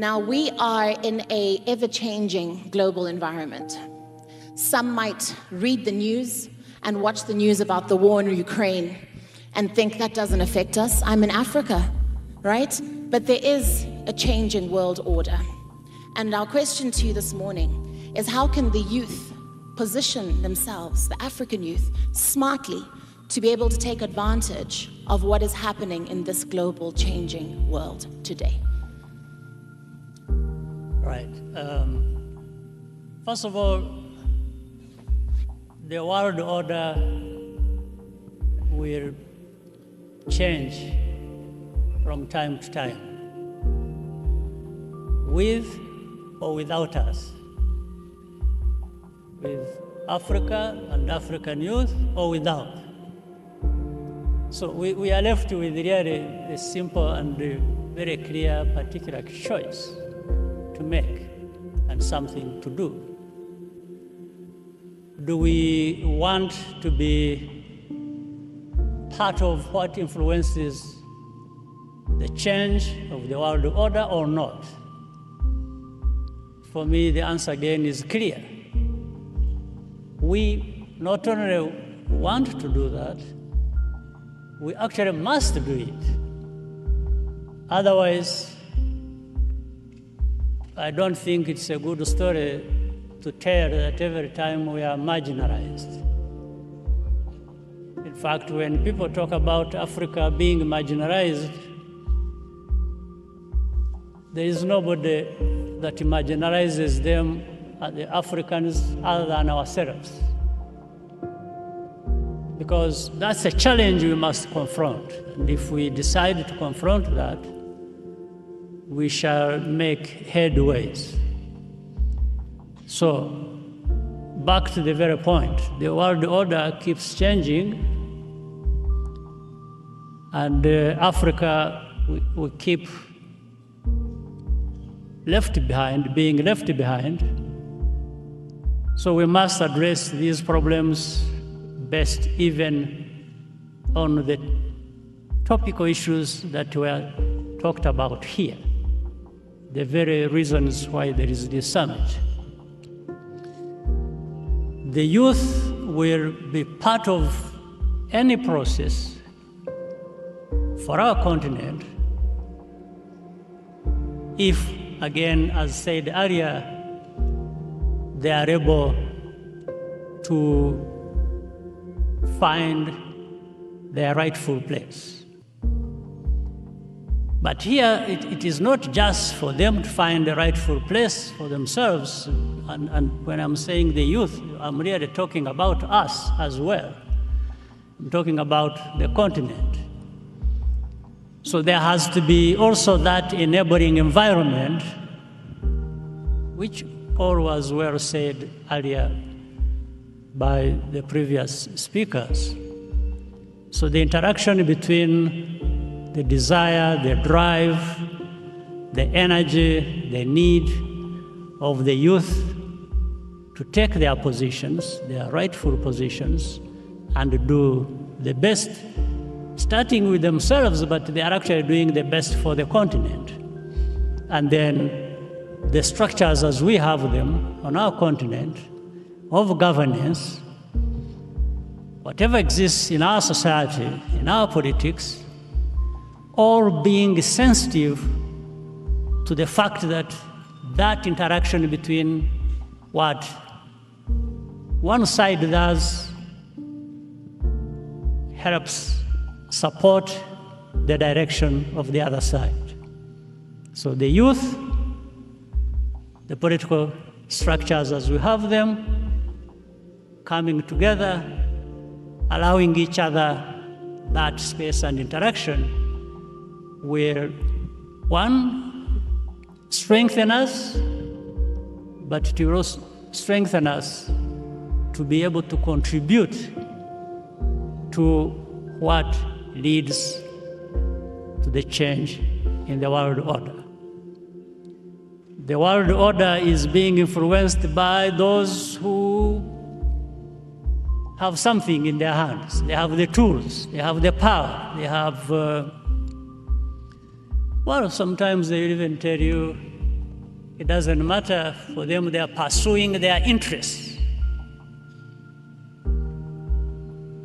Now, we are in an ever-changing global environment. Some might read the news and watch the news about the war in Ukraine and think that doesn't affect us. I'm in Africa, right? But there is a changing world order. And our question to you this morning is, how can the youth position themselves, the African youth, smartly to be able to take advantage of what is happening in this global changing world today? Right. First of all, the world order will change from time to time, with or without us, with Africa and African youth or without. So we are left with really a simple and very clear particular choice to make and something to do. Do we want to be part of what influences the change of the world order or not? For me, the answer again is clear. We not only want to do that, we actually must do it. Otherwise, I don't think it's a good story to tell that every time we are marginalized. In fact, when people talk about Africa being marginalized, there is nobody that marginalizes them, the Africans, other than ourselves. Because that's a challenge we must confront. And if we decide to confront that, we shall make headways. So, back to the very point, the world order keeps changing, and Africa, we keep being left behind. So we must address these problems best even on the topical issues that were talked about here, the very reasons why there is this summit. The youth will be part of any process for our continent if, again, as said earlier, they are able to find their rightful place. But here, it is not just for them to find the rightful place for themselves. And when I'm saying the youth, I'm really talking about us as well. I'm talking about the continent. So there has to be also that enabling environment, which all was well said earlier by the previous speakers. So the interaction between the desire, the drive, the energy, the need of the youth to take their positions, their rightful positions, and do the best, starting with themselves, but they are actually doing the best for the continent. And then the structures as we have them on our continent of governance, whatever exists in our society, in our politics, all being sensitive to the fact that that interaction between what one side does helps support the direction of the other side. So the youth, the political structures as we have them, coming together, allowing each other that space and interaction will, one, strengthen us, but it will also strengthen us to be able to contribute to what leads to the change in the world order. The world order is being influenced by those who have something in their hands. They have the tools, they have the power, they have, well, sometimes they even tell you It doesn't matter for them, they are pursuing their interests.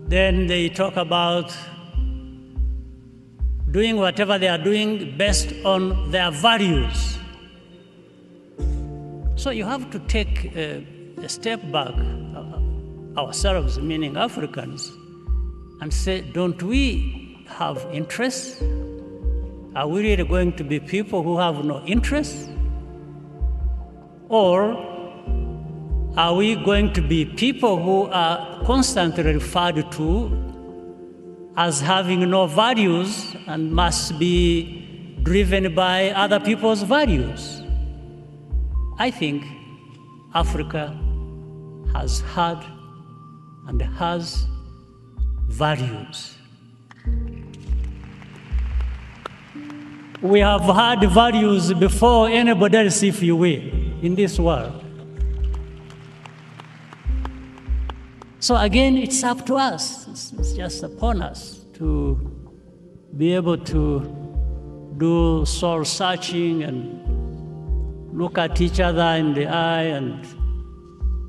Then they talk about doing whatever they are doing based on their values. So you have to take a step back, ourselves, meaning Africans, and say, don't we have interests? Are we really going to be people who have no interests? Or are we going to be people who are constantly referred to as having no values and must be driven by other people's values? I think Africa has had and has values. We have had values before anybody else, if you will, in this world. So again, it's up to us. It's just upon us to be able to do soul searching and look at each other in the eye and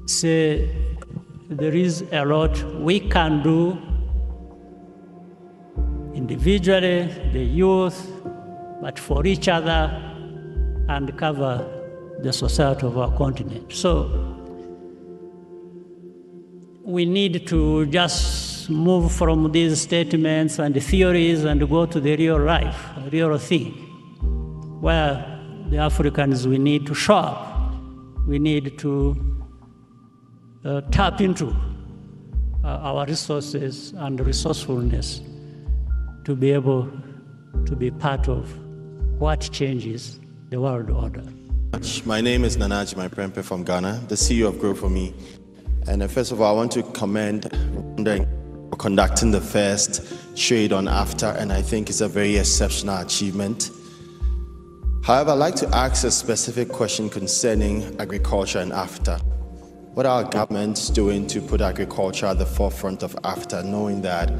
say, there is a lot we can do individually, the youth, but for each other, and cover the society of our continent. So we need to just move from these statements and theories and go to the real life, real thing, where the Africans, we need to show up. We need to tap into our resources and resourcefulness to be able to be part of what changes the world order. My name is Nanaji Prempe from Ghana, the CEO of Grow For Me. And first of all, I want to commend Rwanda for conducting the first trade on AFTA, and I think it's a very exceptional achievement. However, I'd like to ask a specific question concerning agriculture and AFTA. What are our governments doing to put agriculture at the forefront of AFTA, knowing that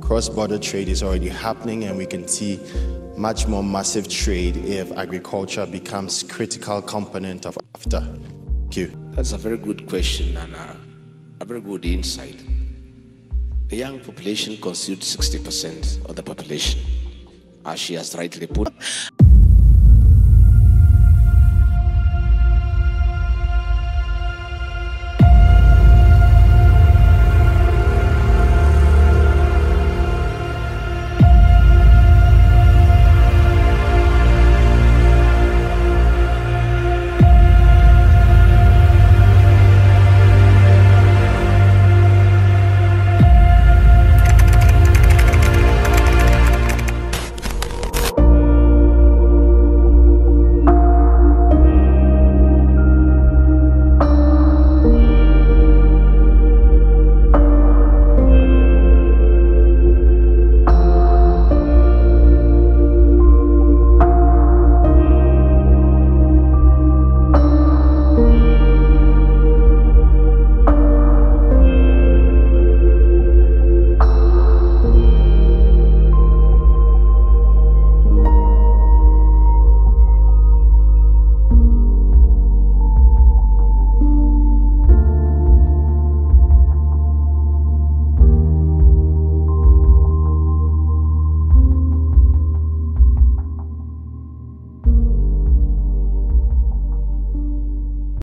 cross-border trade is already happening and we can see much more massive trade if agriculture becomes a critical component of AFTA? Thank you. That's a very good question and a very good insight. The young population constitutes 60% of the population, as she has rightly put.